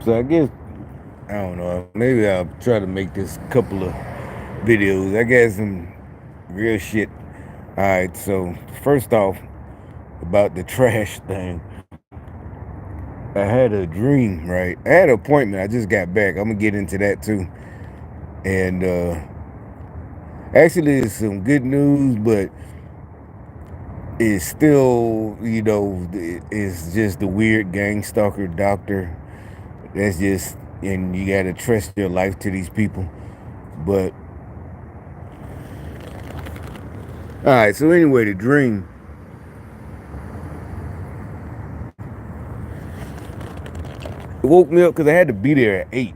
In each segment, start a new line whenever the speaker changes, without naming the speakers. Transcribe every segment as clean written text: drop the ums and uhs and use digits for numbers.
So I guess, I don't know, maybe I'll try to make this couple of videos. I got some real shit. Alright, so first off, about the trash thing. I had a dream, right? I had an appointment. I just got back. I'm gonna get into that too. And actually, it's some good news, but it's still, it's just the weird gang stalker doctor. That's just, and you gotta trust your life to these people. But all right. So anyway, the dream. It woke me up because I had to be there at 8.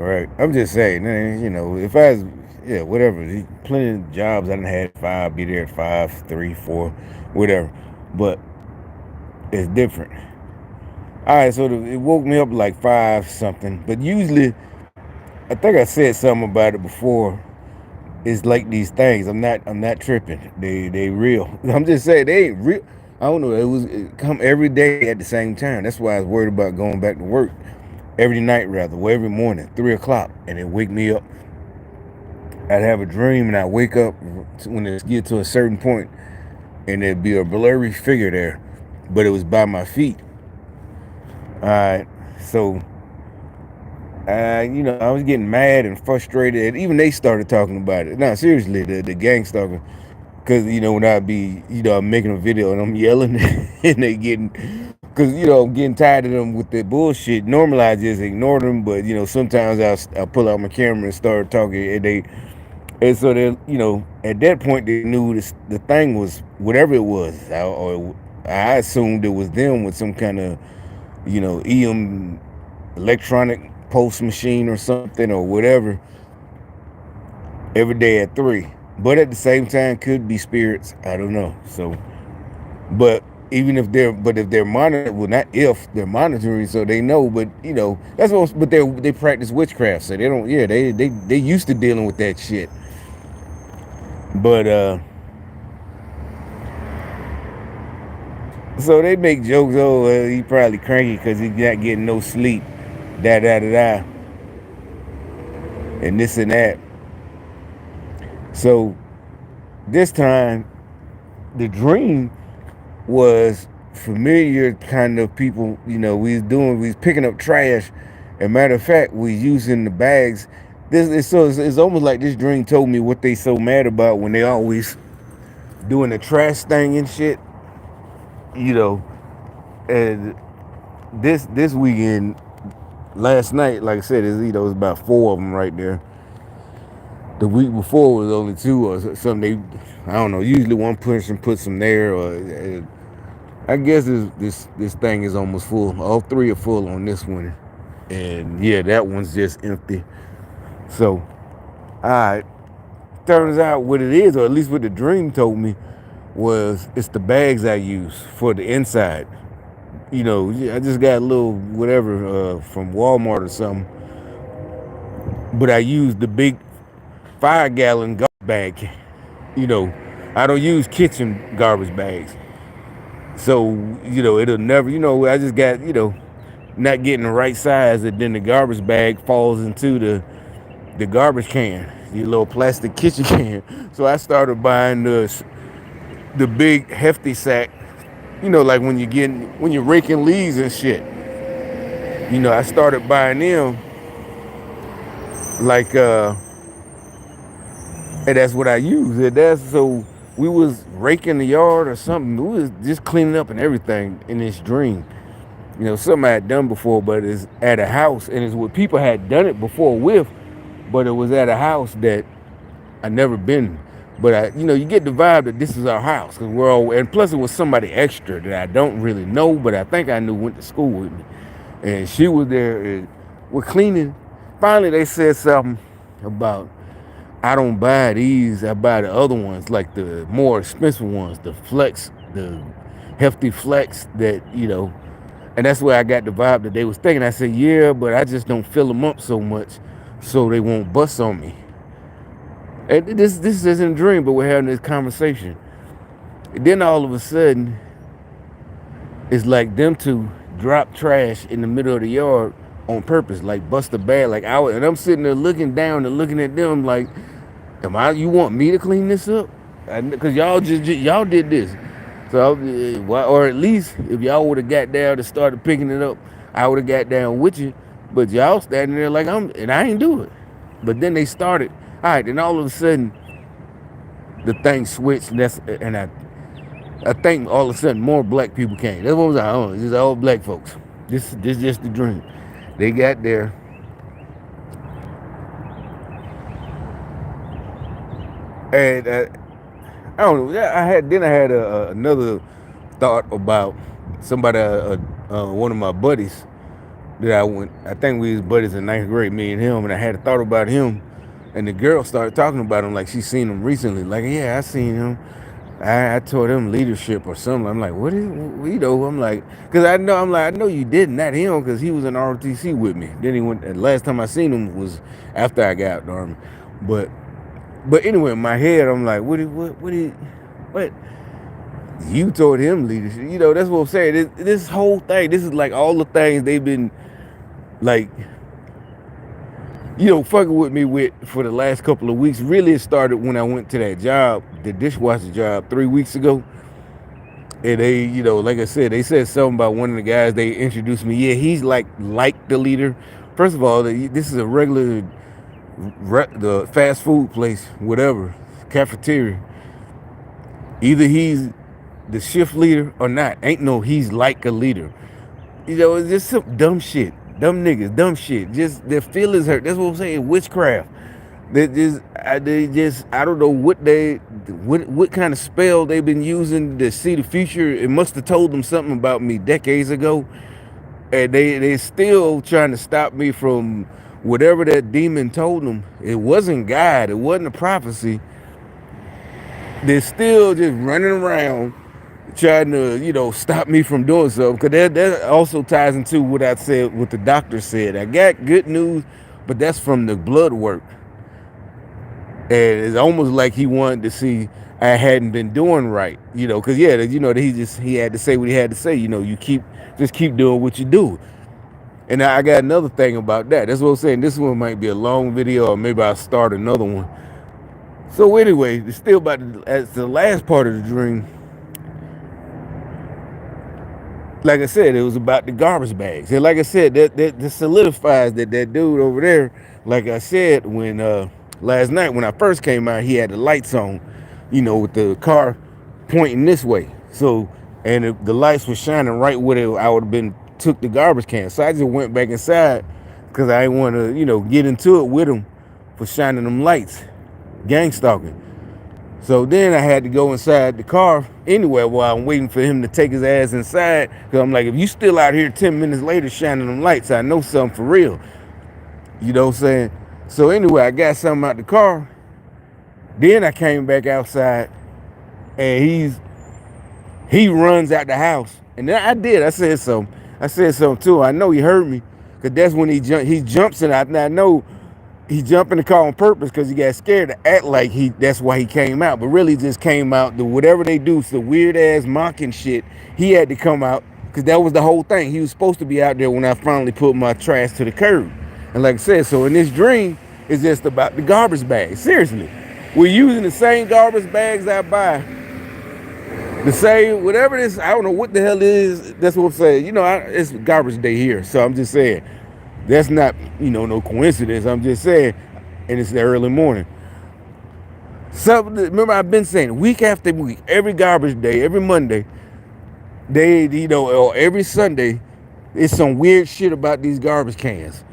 All right. I'm just saying, if I was, yeah, whatever. Plenty of jobs I done had at 5, be there at 5, 3, 4, whatever. But it's different. All right. So it woke me up like 5 something. But usually, I think I said something about it before. It's like these things. I'm not tripping. They real. I'm just saying they ain't real. I don't know. It come every day at the same time. That's why I was worried about going back to work every night rather, or every morning, 3 o'clock, and it wake me up. I'd have a dream and I wake up when it get to a certain point, and there'd be a blurry figure there, but it was by my feet. All right, so I was getting mad and frustrated, and even they started talking about it. Now, seriously, the gang stalker, because when I be, I'm making a video and I'm yelling, and they getting, because I'm getting tired of them with that bullshit. Normally, I just ignore them, but sometimes I pull out my camera and start talking, and so they, at that point they knew the thing was whatever it was, or I assumed it was them with some kind of, EM electronic post machine or something or whatever every day at 3. But at the same time, could be spirits. I don't know. So, but if they're monitoring, well, not if they're monitoring, so they know. But that's what. But they practice witchcraft, so they don't. Yeah, they used to dealing with that shit. But so they make jokes. Oh, he probably cranky because he's not getting no sleep. Da da da da. And this and that. So this time, the dream was familiar kind of people. We was picking up trash. And matter of fact, we using the bags. It's almost like this dream told me what they so mad about when they always doing the trash thing and shit. And this weekend, last night, like I said, it was about 4 of them right there. The week before was only 2 or something. I don't know. Usually one person puts them there, or I guess this thing is almost full. All 3 are full on this one, and yeah, that one's just empty. So, turns out what it is, or at least what the dream told me, was it's the bags I use for the inside. I just got a little whatever from Walmart or something, but I use the big 5-gallon garbage bag. I don't use kitchen garbage bags. So, it'll never, I just got, not getting the right size, and then the garbage bag falls into the garbage can, the little plastic kitchen can. So I started buying the big hefty sack, like when you're raking leaves and shit. I started buying them like and that's what I use. And that's so we was raking the yard or something. We was just cleaning up and everything in this dream. Something I had done before, but it's at a house, and it's what people had done it before with, but it was at a house that I never been. But you get the vibe that this is our house, because we're all, and plus it was somebody extra that I don't really know, but I think I knew went to school with me, and she was there. And we're cleaning. Finally, they said something about I don't buy these. I buy the other ones, like the more expensive ones, the flex, the hefty flex that And that's where I got the vibe that they was thinking. I said, yeah, but I just don't fill them up so much, so they won't bust on me. And this isn't a dream, but we're having this conversation. And then all of a sudden, it's like them two drop trash in the middle of the yard, on purpose, like bust a bag, like I was, and I'm sitting there looking down and looking at them like, am I? You want me to clean this up? Because y'all y'all did this. So, or at least if y'all would have got down and started picking it up, I would have got down with you. But y'all standing there like and I ain't do it. But then they started. All right, then all of a sudden the thing switched, and I think all of a sudden more black people came. That's what I was like. Oh, this is all black folks. This just the dream. They got there. And I don't know. I had another thought about somebody, one of my buddies that I think we was buddies in ninth grade, me and him, and I had a thought about him, and the girl started talking about him like she seen him recently. Like, yeah, I seen him. I taught him leadership or something. I'm like, what is, I'm like, because I know you didn't, not him, because he was in ROTC with me. Then he went, and last time I seen him was after I got out of the army. But anyway, in my head, I'm like, what? You told him leadership. That's what I'm saying. This whole thing, this is like all the things they've been, like, fucking with me with for the last couple of weeks. Really, it started when I went to that job, the dishwasher job, 3 weeks ago. And they, like I said, they said something about one of the guys. They introduced me. Yeah, he's like the leader. First of all, this is a regular, the fast food place, whatever, cafeteria. Either he's the shift leader or not. Ain't no he's like a leader. It's just some dumb shit. Dumb niggas, dumb shit. Just their feelings hurt. That's what I'm saying. Witchcraft. They just I don't know what kind of spell they've been using to see the future. It must have told them something about me decades ago. And they still trying to stop me from whatever that demon told them. It wasn't God. It wasn't a prophecy. They're still just running around trying to, stop me from doing something. Because that also ties into what I said, what the doctor said. I got good news, but that's from the blood work. And it's almost like he wanted to see I hadn't been doing right, because he had to say what he had to say. You keep doing what you do. And I got another thing about that. That's what I'm saying. This one might be a long video, or maybe I'll start another one. So anyway, it's still about as the last part of the dream. Like I said, it was about the garbage bags. And like I said, that solidifies that dude over there, like I said, when last night when I first came out, he had the lights on, with the car pointing this way. So, and the lights were shining right where I would have been took the garbage can. So I just went back inside because I didn't want to, get into it with him for shining them lights, gang stalking. So then I had to go inside the car anyway while I'm waiting for him to take his ass inside. Because I'm like, if you still out here 10 minutes later shining them lights, I know something for real. You know what I'm saying? So anyway, I got something out the car. Then I came back outside and he runs out the house. And then I said something too. I know he heard me because that's when he jumps in. I know he jumped in the car on purpose because he got scared to act like that's why he came out, but really just came out. Whatever they do, it's the weird ass mocking shit. He had to come out because that was the whole thing. He was supposed to be out there when I finally put my trash to the curb. And like I said, so in this dream, it's just about the garbage bags. Seriously, we're using the same garbage bags I buy. The same, whatever this, I don't know what the hell it is. That's what I'm saying. It's garbage day here, so I'm just saying. That's not, no coincidence. I'm just saying, and it's the early morning. So remember, I've been saying week after week, every garbage day, every Monday, or every Sunday, it's some weird shit about these garbage cans.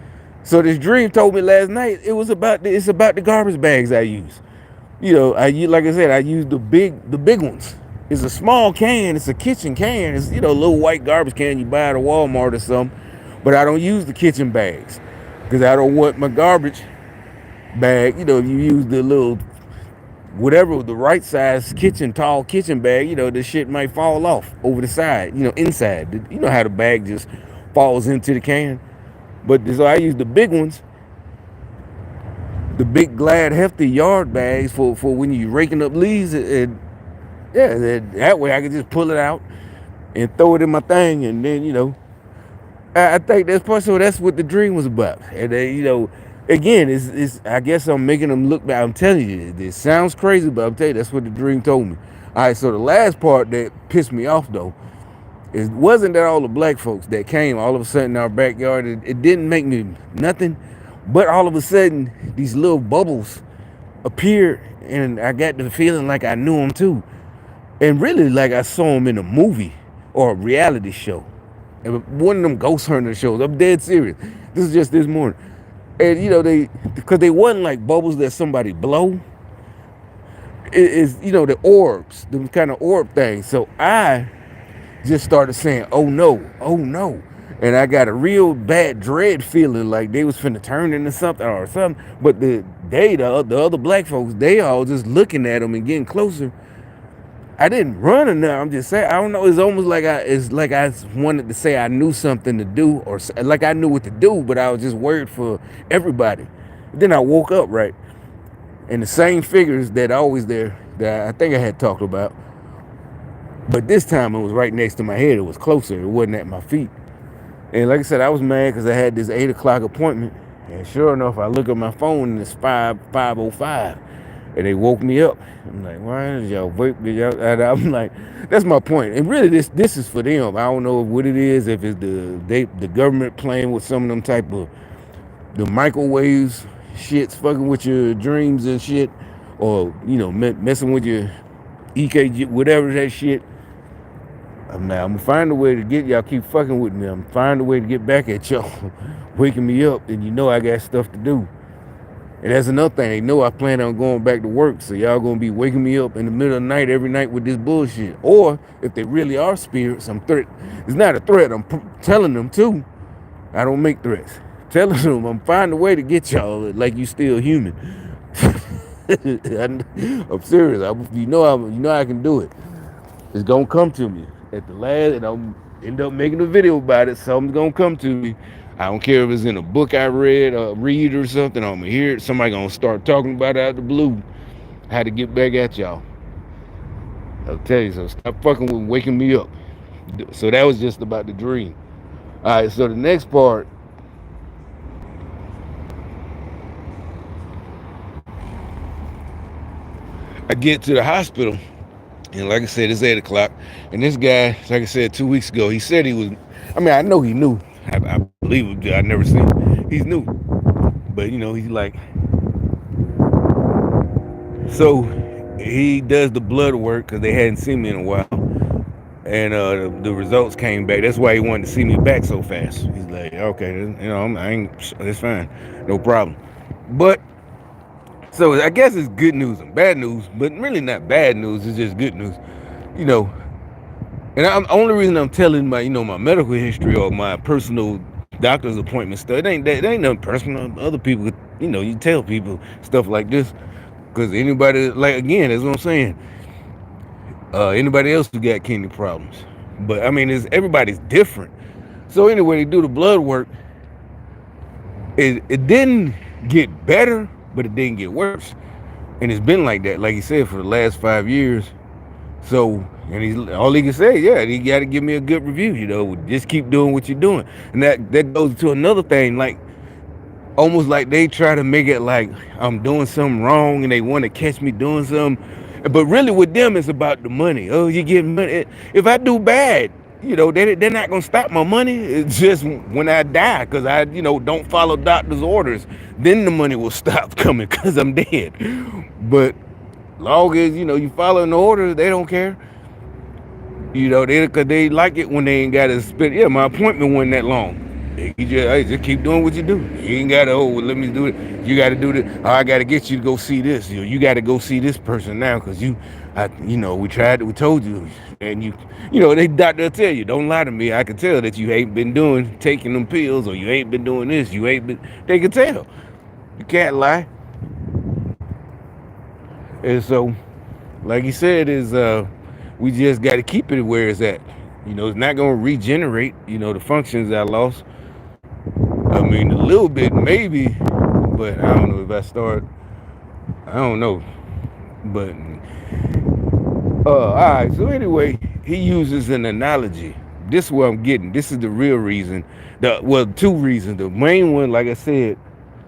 So this dream told me last night it's about the garbage bags I use. Like I said, I use the big ones. It's a small can. It's a kitchen can. It's a little white garbage can you buy at a Walmart or something. But I don't use the kitchen bags because I don't want my garbage bag. You use the little, whatever, the right size tall kitchen bag, the shit might fall off over the side, inside. You know how the bag just falls into the can. But so I use the big ones, the big Glad hefty yard bags for when you're raking up leaves. And that way I can just pull it out and throw it in my thing and then, I think that's part. So that's what the dream was about. And then, again, it's. I guess I'm making them look back. I'm telling you, this sounds crazy, but I'm telling you, that's what the dream told me. All right. So the last part that pissed me off though, it wasn't that all the black folks that came all of a sudden in our backyard. It didn't make me nothing, but all of a sudden these little bubbles appeared, and I got the feeling like I knew them too, and really like I saw them in a movie or a reality show, and one of them ghost hunter shows. I'm dead serious. This is just this morning, and because they wasn't like bubbles that somebody blow. It is the orbs, the kind of orb thing. So I just started saying, "Oh no, oh no," and I got a real bad dread feeling like they was finna turn into something or something. But the other black folks, they all just looking at them and getting closer. I didn't run or nothing. I'm just saying, I don't know. It's like I wanted to say I knew something to do, or like I knew what to do, but I was just worried for everybody. Then I woke up right, and the same figures that always there that I think I had talked about, but this time it was right next to my head. It was closer. It wasn't at my feet. And like I said, I was mad because I had this 8 o'clock appointment. And sure enough, I look at my phone and it's 5:05, and they woke me up. I'm like, why did y'all wake me up? And I'm like, that's my point. And really, this is for them. I don't know what it is. If it's the government playing with some of them type of the microwaves, shits, fucking with your dreams and shit, or messing with your EKG, whatever that shit. I'm gonna find a way to get y'all keep fucking with me. I'm gonna find a way to get back at y'all, waking me up, and I got stuff to do. And that's another thing. They know I plan on going back to work, so y'all gonna be waking me up in the middle of the night every night with this bullshit. Or if they really are spirits, I'm threat. It's not a threat. I'm telling them too. I don't make threats. Telling them I'm finding a way to get y'all like you still human. I'm serious. I can do it. It's gonna come to me at the last, and I'm end up making a video about it. Something's gonna come to me. I don't care if it's in a book I read or something. I'm gonna hear it. Somebody gonna start talking about it out of the blue. How to get back at y'all. I'll tell you. So stop fucking with waking me up. So that was just about the dream. All right. So the next part, I get to the hospital. And like I said, it's 8 o'clock. And this guy, like I said 2 weeks ago, he said he was, I know he knew. I believe it. I never seen him. He's new. But, he's like, so he does the blood work because they hadn't seen me in a while. And the results came back. That's why he wanted to see me back so fast. He's like, okay, it's fine. No problem. But, so I guess it's good news and bad news, but really not bad news. It's just good news. And only reason I'm telling my medical history or my personal doctor's appointment stuff, it ain't nothing personal. Other people, you tell people stuff like this because anybody, like, again, that's what I'm saying. Anybody else who got kidney problems, but everybody's different. So anyway, they do the blood work. It didn't get better, but it didn't get worse, and it's been like that, like he said, for the last 5 years. So, and all he can say, yeah, he got to give me a good review, just keep doing what you're doing. And that goes to another thing, like, almost like they try to make it like I'm doing something wrong and they want to catch me doing something. But really with them, it's about the money. Oh, you get money. If I do bad, they're not going to stop my money. It's just when I die, because I, don't follow doctor's orders, then the money will stop coming because I'm dead. But long as you following the orders, they don't care. Cause they like it when they ain't got to spend. Yeah, my appointment wasn't that long. Just keep doing what you do. You ain't gotta. Oh, well, let me do it. You gotta do this. Oh, I gotta get you to go see this. You gotta go see this person now, cause we tried. We told you, and they doctor tell you, don't lie to me. I can tell that you ain't been taking them pills, or you ain't been doing this. You ain't been. They can tell. You can't lie. And so, like he said, we just got to keep it where it's at. It's not going to regenerate, the functions I lost. A little bit maybe, but I don't know if I start. I don't know. But, all right. So anyway, he uses an analogy. this is what I'm getting. This is the real reason. Well, two reasons. The main one, like I said,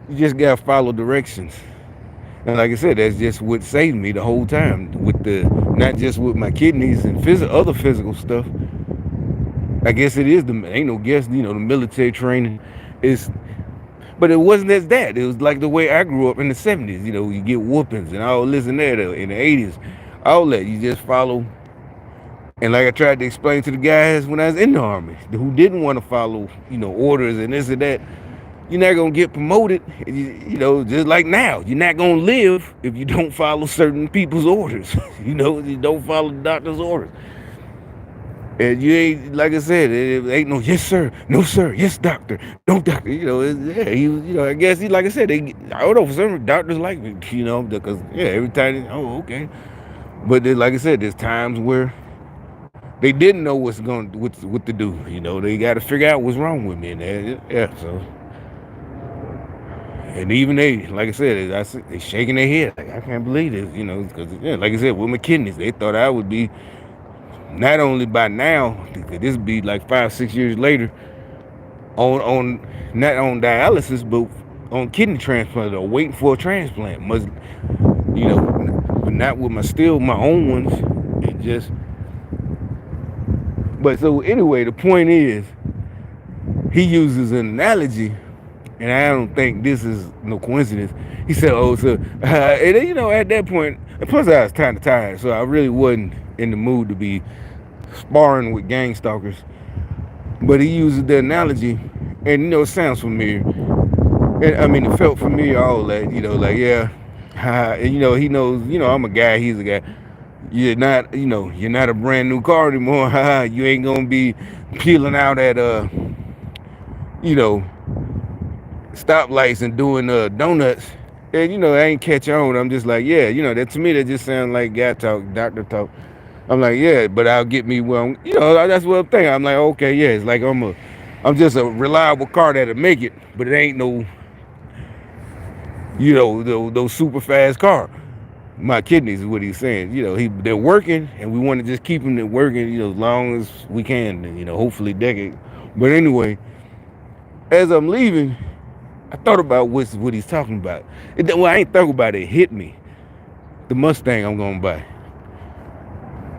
you just gotta follow directions. And like I said, that's just what saved me the whole time. With the not just with my kidneys and other physical stuff. I guess it is the ain't no guess. You know, the military training is. But it wasn't as that. It was like the way I grew up in the 70s. You know, you get whoopings and all this and that in the 80s. All that you just follow. And like I tried to explain to the guys when I was in the army, who didn't want to follow, you know, orders and this and that, you're not gonna get promoted. You know, just like now, you're not gonna live if you don't follow certain people's orders. You know, you don't follow the doctor's orders. And you ain't, like I said, it ain't no yes sir, no sir, yes doctor, no doctor. You know, yeah, he, you know, I guess he, like I said, I don't know, for some doctors like me, you know, because yeah, every time, oh okay, but then, like I said, there's times where they didn't know what to do. You know, they got to figure out what's wrong with me, and yeah, so. And even they, like I said, they shaking their head like I can't believe this, you know, because yeah, like I said, with my kidneys, they thought I would be. Not only by now, this be like 5-6 years later, on not on dialysis, but on kidney transplant or waiting for a transplant. Must, you know, but not with my own ones. It just. But so anyway, the point is, he uses an analogy, and I don't think this is no coincidence. He said, "Oh, so," and then, you know, at that point, and plus I was kind of tired, so I really wasn't in the mood to be sparring with gang stalkers. But he uses the analogy, and you know, it sounds familiar. And I mean, it felt familiar, all that, you know, like yeah, and you know, he knows, you know, I'm a guy, he's a guy. You're not, you know, you're not a brand new car anymore. You ain't gonna be peeling out at you know, stoplights and doing donuts. And you know, I ain't catch on. I'm just like, yeah, you know, that to me that just sounds like guy talk, doctor talk. I'm like, yeah, but I'll get me well, you know, that's what I'm thinking. I'm like, okay, yeah, it's like I'm just a reliable car that'll make it, but it ain't no, you know, those super fast car. My kidneys is what he's saying. You know, they're working, and we want to just keep them working, you know, as long as we can, you know, hopefully decade. But anyway, as I'm leaving, I thought about what he's talking about. Well, I ain't thought about it. It hit me. The Mustang I'm gonna buy.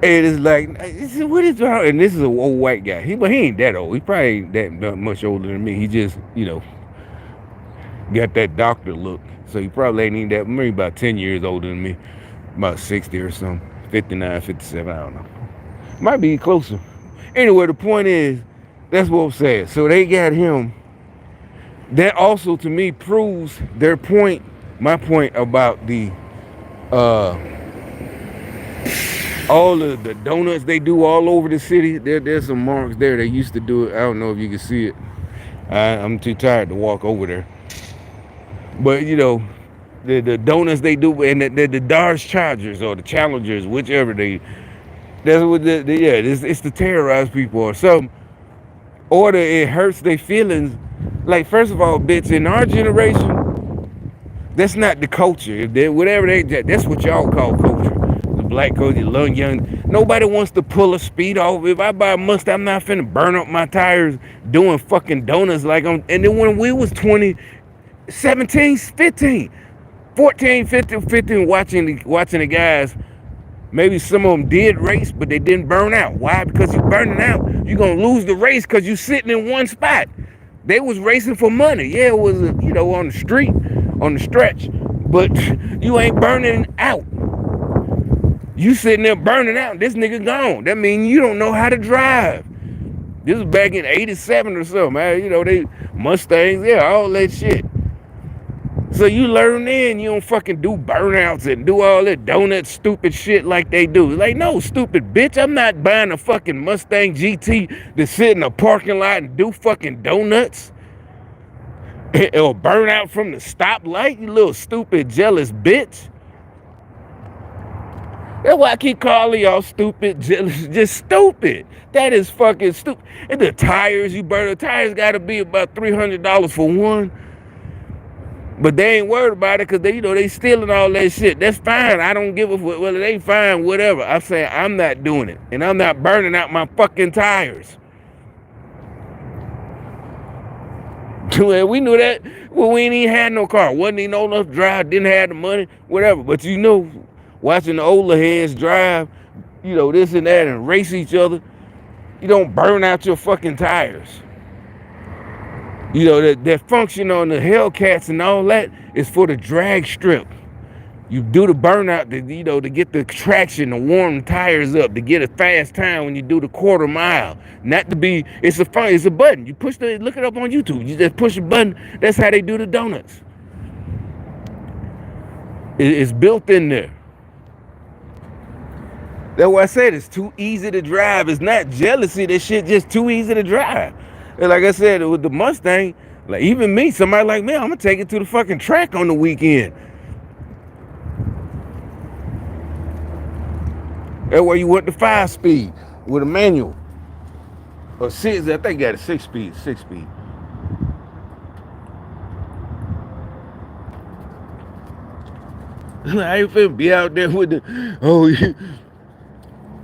And it's like, what is wrong? And this is an old white guy. But he ain't that old. He probably ain't that much older than me. He just, you know, got that doctor look. So he probably ain't even that, maybe about 10 years older than me. About 60 or something. 59, 57, I don't know. Might be closer. Anyway, the point is, that's what I'm saying. So they got him. That also, to me, proves their point, my point about the, all of the donuts they do all over the city. There's some marks there. They used to do it. I don't know if you can see it. I'm too tired to walk over there. But you know, the donuts they do, and the Dodge Chargers or the Challengers, whichever that's what yeah, it's to terrorize people or something. Or it hurts their feelings. Like, first of all, bitch, in our generation, that's not the culture. If they whatever that's what y'all call culture. The black culture, young. Nobody wants to pull a speed off. If I buy a Mustang, I'm not finna burn up my tires doing fucking donuts like I'm. And then when we was 20, 17, 15, 14, 15, watching the guys. Maybe some of them did race, but they didn't burn out. Why? Because you're burning out. You're going to lose the race because you're sitting in one spot. They was racing for money. Yeah, it was, you know, on the street, on the stretch. But you ain't burning out. You sitting there burning out. This nigga gone. That means you don't know how to drive. This was back in 87 or something, man. You know, they Mustangs, yeah, all that shit. So you learn then, you don't fucking do burnouts and do all that donut stupid shit like they do. Like, no, stupid bitch, I'm not buying a fucking Mustang GT to sit in a parking lot and do fucking donuts. Or burn out from the stoplight, you little stupid jealous bitch. That's why I keep calling y'all stupid, jealous, just stupid. That is fucking stupid. And the tires, you burn the tires gotta be about $300 for one. But they ain't worried about it because they, you know, they stealing all that shit. That's fine. I don't give a fuck. Well, they fine, whatever. I'm saying I'm not doing it. And I'm not burning out my fucking tires. We knew that when we ain't even had no car. Wasn't even old enough to drive, didn't have the money, whatever. But watching the older heads drive, this and that and race each other, you don't burn out your fucking tires. That function on the Hellcats and all that is for the drag strip. You do the burnout to get the traction, to warm the tires up, to get a fast time when you do the quarter mile. Not to be, it's a button. You look it up on YouTube. You just push a button. That's how they do the donuts. It's built in there. That's why I said it's too easy to drive. It's not jealousy. That shit just too easy to drive. And like I said, with the Mustang, like even me, somebody like me, I'm gonna take it to the fucking track on the weekend. That's why you want the 5-speed with a manual. Or 6, I think got a 6-speed. I ain't finna be out there with the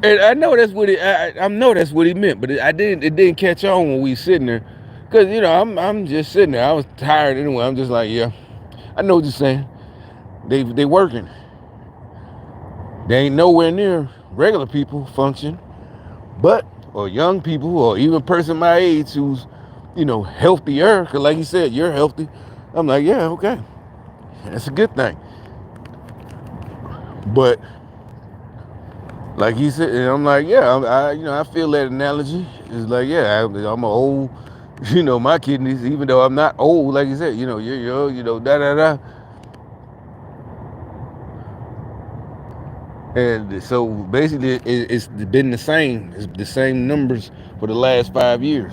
and I know that's what I know that's what he meant, but it didn't catch on when we sitting there, cause I'm just sitting there. I was tired anyway. I'm just like, yeah, I know what you're saying. They working. They ain't nowhere near regular people function, or young people, or even a person my age who's healthier. Cause like you said, you're healthy. I'm like, yeah, okay, that's a good thing. But like he said, and I'm like, yeah, I feel that analogy. It's like, yeah, I'm an old, my kidneys, even though I'm not old, like you said, you're da da da. And so basically, it's been the same. It's the same numbers for the last 5 years.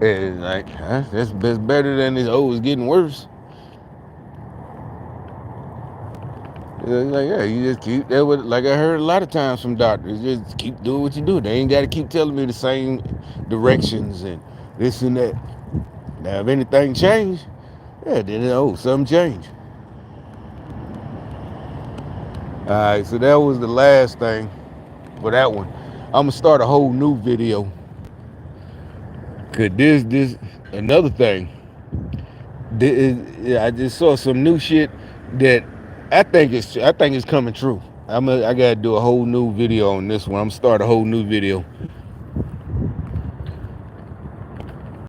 And like, that's better than this. Oh, it's getting worse. Like, yeah, you just keep that. Like I heard a lot of times from doctors, just keep doing what you do. They ain't got to keep telling me the same directions and this and that. Now, if anything changed, yeah, then something changed. All right, so that was the last thing for that one. I'm gonna start a whole new video. Cause this another thing. I just saw some new shit that I think it's coming true. I gotta do a whole new video on this one. I'm gonna start a whole new video